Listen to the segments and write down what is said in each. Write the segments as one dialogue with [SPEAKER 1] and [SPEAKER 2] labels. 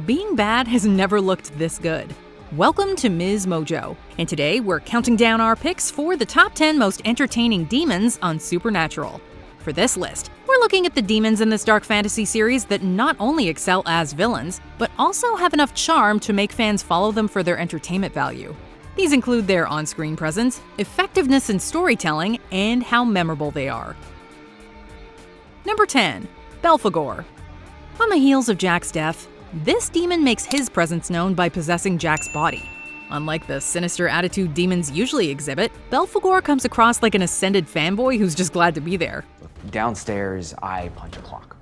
[SPEAKER 1] Being bad has never looked this good. Welcome to MsMojo, and today we're counting down our picks for the top 10 most entertaining demons on Supernatural. For this list, we're looking at the demons in this dark fantasy series that not only excel as villains, but also have enough charm to make fans follow them for their entertainment value. These include their on-screen presence, effectiveness in storytelling, and how memorable they are. Number 10. Belfagore. On the heels of Jack's death, this demon makes his presence known by possessing Jack's body. Unlike the sinister attitude demons usually exhibit, Belfagore comes across like an ascended fanboy who's just glad to be there.
[SPEAKER 2] Downstairs, I punch a clock.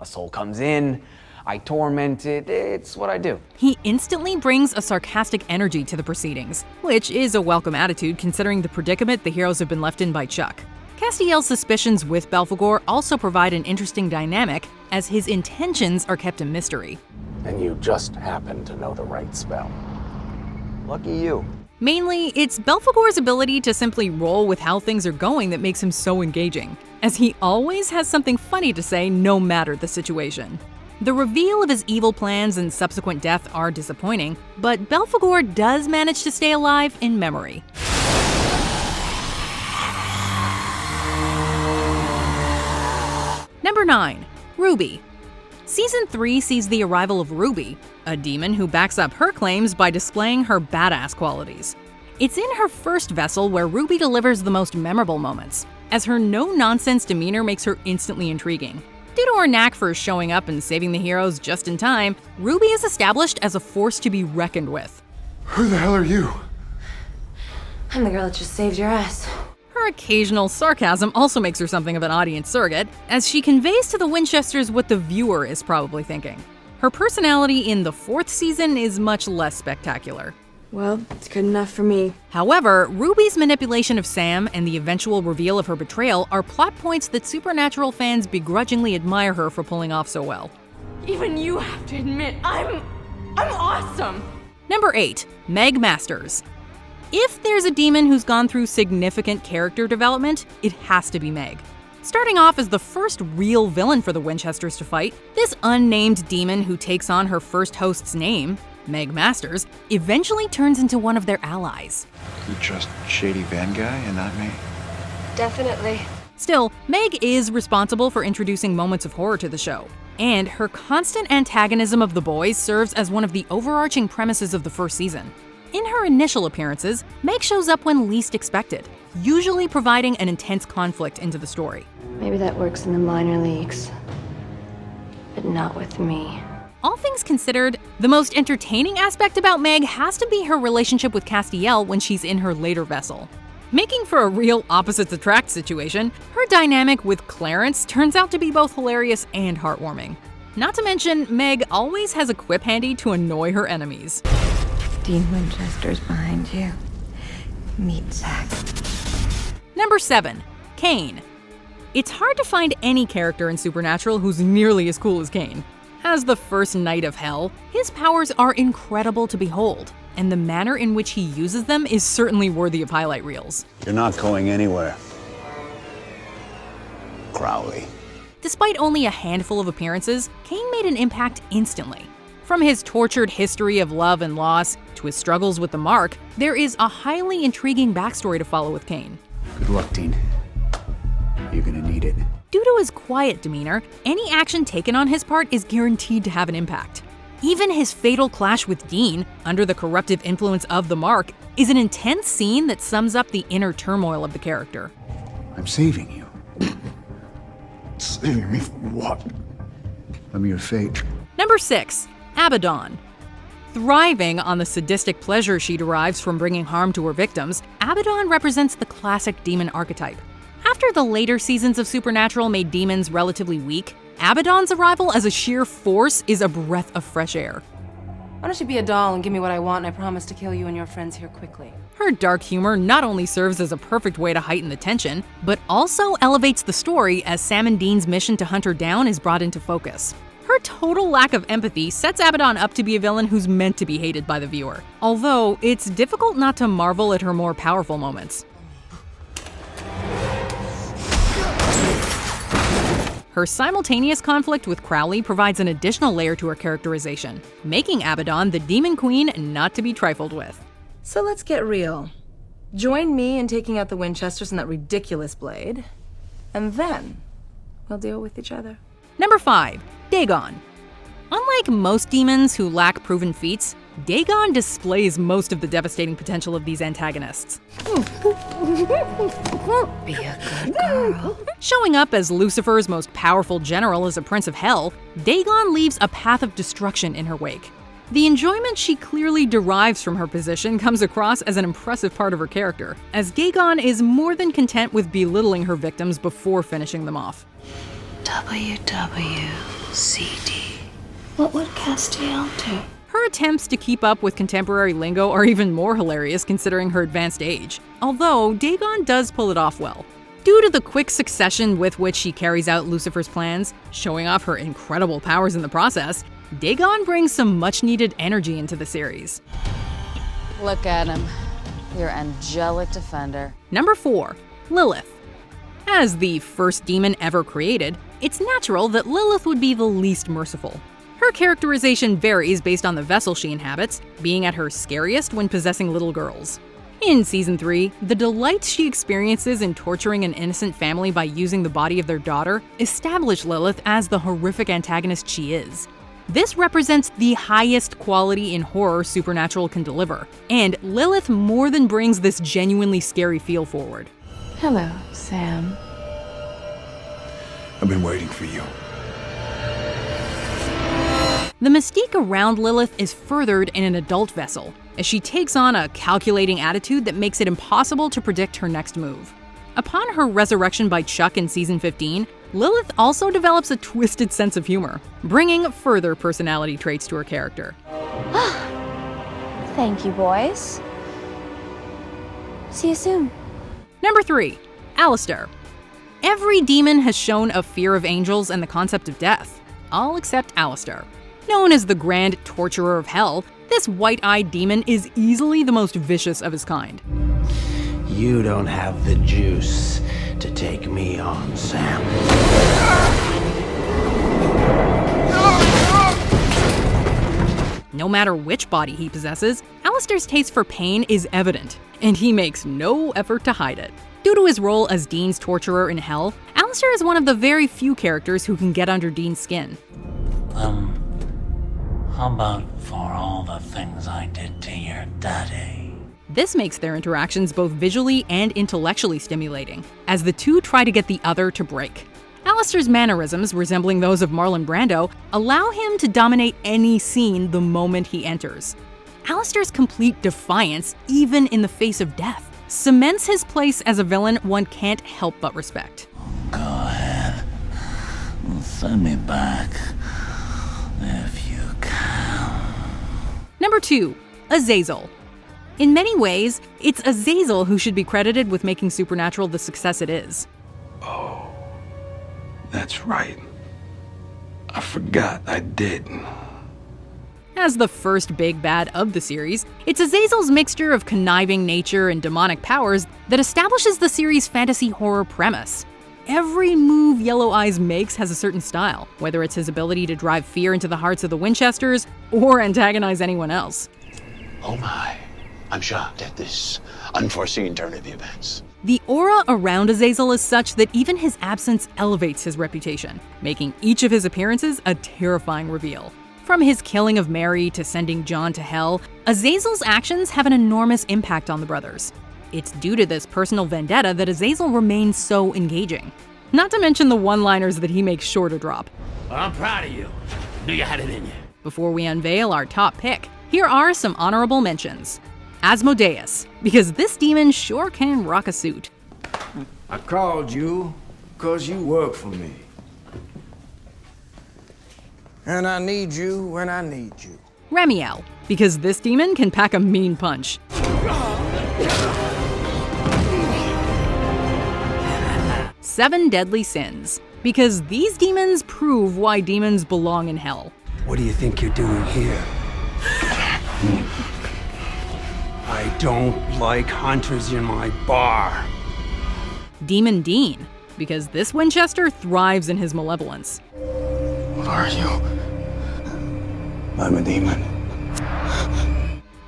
[SPEAKER 2] A soul comes in, I torment it, it's what I do.
[SPEAKER 1] He instantly brings a sarcastic energy to the proceedings, which is a welcome attitude considering the predicament the heroes have been left in by Chuck. Castiel's suspicions with Belfagore also provide an interesting dynamic, as his intentions are kept a mystery.
[SPEAKER 3] And you just happen to know the right spell.
[SPEAKER 2] Lucky you.
[SPEAKER 1] Mainly, it's Belfagore's ability to simply roll with how things are going that makes him so engaging, as he always has something funny to say no matter the situation. The reveal of his evil plans and subsequent death are disappointing, but Belfagore does manage to stay alive in memory. Number 9. Ruby. Season 3 sees the arrival of Ruby, a demon who backs up her claims by displaying her badass qualities. It's in her first vessel where Ruby delivers the most memorable moments, as her no-nonsense demeanor makes her instantly intriguing. Due to her knack for showing up and saving the heroes just in time, Ruby is established as a force to be reckoned with.
[SPEAKER 4] Who the hell are you?
[SPEAKER 5] I'm the girl that just saved your ass.
[SPEAKER 1] Her occasional sarcasm also makes her something of an audience surrogate, as she conveys to the Winchesters what the viewer is probably thinking. Her personality in the 4th season is much less spectacular.
[SPEAKER 5] Well, it's good enough for me.
[SPEAKER 1] However, Ruby's manipulation of Sam and the eventual reveal of her betrayal are plot points that Supernatural fans begrudgingly admire her for pulling off so well.
[SPEAKER 5] Even you have to admit, I'm awesome!
[SPEAKER 1] Number 8. Meg Masters. If there's a demon who's gone through significant character development, it has to be Meg. Starting off as the first real villain for the Winchesters to fight, this unnamed demon who takes on her first host's name, Meg Masters, eventually turns into one of their allies.
[SPEAKER 4] You trust Shady Van Guy and not me?
[SPEAKER 5] Definitely.
[SPEAKER 1] Still, Meg is responsible for introducing moments of horror to the show, and her constant antagonism of the boys serves as one of the overarching premises of the first season. In her initial appearances, Meg shows up when least expected, usually providing an intense conflict into the story.
[SPEAKER 5] Maybe that works in the minor leagues, but not with me.
[SPEAKER 1] All things considered, the most entertaining aspect about Meg has to be her relationship with Castiel when she's in her later vessel. Making for a real opposites attract situation, her dynamic with Clarence turns out to be both hilarious and heartwarming. Not to mention, Meg always has a quip handy to annoy her enemies.
[SPEAKER 6] Dean Winchester's behind you. Meet Zach.
[SPEAKER 1] Number 7. Kane. It's hard to find any character in Supernatural who's nearly as cool as Kane. As the first Knight of Hell, his powers are incredible to behold, and the manner in which he uses them is certainly worthy of highlight reels.
[SPEAKER 3] You're not going anywhere. Crowley.
[SPEAKER 1] Despite only a handful of appearances, Kane made an impact instantly. From his tortured history of love and loss to his struggles with the Mark, there is a highly intriguing backstory to follow with Kane.
[SPEAKER 3] Good luck, Dean. You're gonna need it.
[SPEAKER 1] Due to his quiet demeanor, any action taken on his part is guaranteed to have an impact. Even his fatal clash with Dean, under the corruptive influence of the Mark, is an intense scene that sums up the inner turmoil of the character.
[SPEAKER 3] I'm saving you.
[SPEAKER 4] Saving me from what?
[SPEAKER 3] I'm your fate.
[SPEAKER 1] Number 6. Baddon. Thriving on the sadistic pleasure she derives from bringing harm to her victims, Baddon represents the classic demon archetype. After the later seasons of Supernatural made demons relatively weak, Baddon's arrival as a sheer force is a breath of fresh air.
[SPEAKER 5] Why don't you be a doll and give me what I want, and I promise to kill you and your friends here quickly.
[SPEAKER 1] Her dark humor not only serves as a perfect way to heighten the tension, but also elevates the story as Sam and Dean's mission to hunt her down is brought into focus. Her total lack of empathy sets Baddon up to be a villain who's meant to be hated by the viewer, although it's difficult not to marvel at her more powerful moments. Her simultaneous conflict with Crowley provides an additional layer to her characterization, making Baddon the Demon Queen not to be trifled with.
[SPEAKER 7] So let's get real. Join me in taking out the Winchesters and that ridiculous blade, and then we'll deal with each other.
[SPEAKER 1] Number 5. Dagon. Unlike most demons who lack proven feats, Dagon displays most of the devastating potential of these antagonists.
[SPEAKER 6] Be a good girl.
[SPEAKER 1] Showing up as Lucifer's most powerful general as a prince of hell, Dagon leaves a path of destruction in her wake. The enjoyment she clearly derives from her position comes across as an impressive part of her character, as Dagon is more than content with belittling her victims before finishing them off.
[SPEAKER 5] WWCD. What would Castiel do?
[SPEAKER 1] Her attempts to keep up with contemporary lingo are even more hilarious considering her advanced age, although Dagon does pull it off well. Due to the quick succession with which she carries out Lucifer's plans, showing off her incredible powers in the process, Dagon brings some much-needed energy into the series.
[SPEAKER 8] Look at him. Your angelic defender.
[SPEAKER 1] Number 4. Lilith. As the first demon ever created, it's natural that Lilith would be the least merciful. Her characterization varies based on the vessel she inhabits, being at her scariest when possessing little girls. In Season 3, the delights she experiences in torturing an innocent family by using the body of their daughter establish Lilith as the horrific antagonist she is. This represents the highest quality in horror Supernatural can deliver, and Lilith more than brings this genuinely scary feel forward.
[SPEAKER 5] Hello, Sam.
[SPEAKER 4] I've been waiting for you.
[SPEAKER 1] The mystique around Lilith is furthered in an adult vessel, as she takes on a calculating attitude that makes it impossible to predict her next move. Upon her resurrection by Chuck in Season 15, Lilith also develops a twisted sense of humor, bringing further personality traits to her character.
[SPEAKER 9] Thank you, boys. See you soon.
[SPEAKER 1] Number 3. Alistar. Every demon has shown a fear of angels and the concept of death, all except Alistar. Known as the Grand Torturer of Hell, this white-eyed demon is easily the most vicious of his kind.
[SPEAKER 10] You don't have the juice to take me on, Sam.
[SPEAKER 1] No matter which body he possesses, Alistar's taste for pain is evident, and he makes no effort to hide it. Due to his role as Dean's torturer in Hell, Alistar is one of the very few characters who can get under Dean's skin.
[SPEAKER 10] How about for all the things I did to your daddy?
[SPEAKER 1] This makes their interactions both visually and intellectually stimulating, as the two try to get the other to break. Alistar's mannerisms, resembling those of Marlon Brando, allow him to dominate any scene the moment he enters. Alistar's complete defiance, even in the face of death, cements his place as a villain one can't help but respect.
[SPEAKER 10] Go ahead. Send me back. If you can.
[SPEAKER 1] Number 2. Azzel. In many ways, it's Azzel who should be credited with making Supernatural the success it is.
[SPEAKER 4] Oh, that's right. I forgot I did.
[SPEAKER 1] As the first big bad of the series, it's Azazel's mixture of conniving nature and demonic powers that establishes the series' fantasy horror premise. Every move Yellow Eyes makes has a certain style, whether it's his ability to drive fear into the hearts of the Winchesters or antagonize anyone else.
[SPEAKER 11] Oh my, I'm shocked at this unforeseen turn of events.
[SPEAKER 1] The aura around Azzel is such that even his absence elevates his reputation, making each of his appearances a terrifying reveal. From his killing of Mary to sending John to hell, Azazel's actions have an enormous impact on the brothers. It's due to this personal vendetta that Azzel remains so engaging. Not to mention the one-liners that he makes sure to drop.
[SPEAKER 10] I'm proud of you. Knew you had it in you.
[SPEAKER 1] Before we unveil our top pick, here are some honorable mentions. Asmodeus, because this demon sure can rock a suit.
[SPEAKER 12] I called you because you work for me. And I need you when I need you.
[SPEAKER 1] Remiel, because this demon can pack a mean punch. Seven Deadly Sins, because these demons prove why demons belong in hell.
[SPEAKER 3] What do you think you're doing here? I don't like hunters in my bar.
[SPEAKER 1] Demon Dean, because this Winchester thrives in his malevolence.
[SPEAKER 4] What are you? I'm a demon.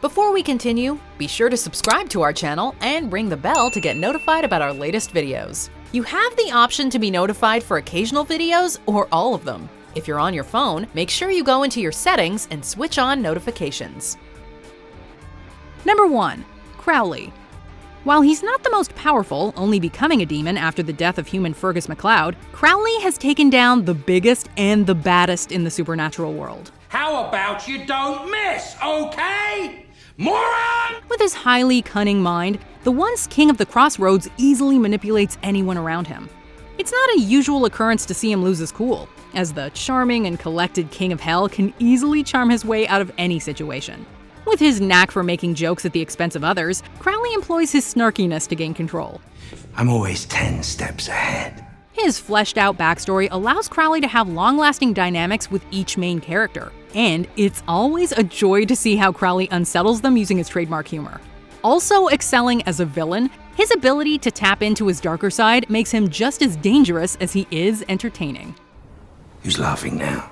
[SPEAKER 1] Before we continue, be sure to subscribe to our channel and ring the bell to get notified about our latest videos. You have the option to be notified for occasional videos or all of them. If you're on your phone, make sure you go into your settings and switch on notifications. Number 1. Crowley. While he's not the most powerful, only becoming a demon after the death of human Fergus MacLeod, Crowley has taken down the biggest and the baddest in the supernatural world.
[SPEAKER 12] How about you don't miss, okay? Moron!
[SPEAKER 1] With his highly cunning mind, the once king of the crossroads easily manipulates anyone around him. It's not a usual occurrence to see him lose his cool, as the charming and collected king of hell can easily charm his way out of any situation. With his knack for making jokes at the expense of others, Crowley employs his snarkiness to gain control.
[SPEAKER 3] I'm always 10 steps ahead.
[SPEAKER 1] His fleshed-out backstory allows Crowley to have long-lasting dynamics with each main character, and it's always a joy to see how Crowley unsettles them using his trademark humor. Also excelling as a villain, his ability to tap into his darker side makes him just as dangerous as he is entertaining.
[SPEAKER 3] Who's laughing now?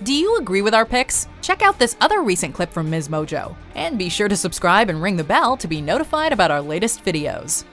[SPEAKER 1] Do you agree with our picks? Check out this other recent clip from MsMojo, and be sure to subscribe and ring the bell to be notified about our latest videos.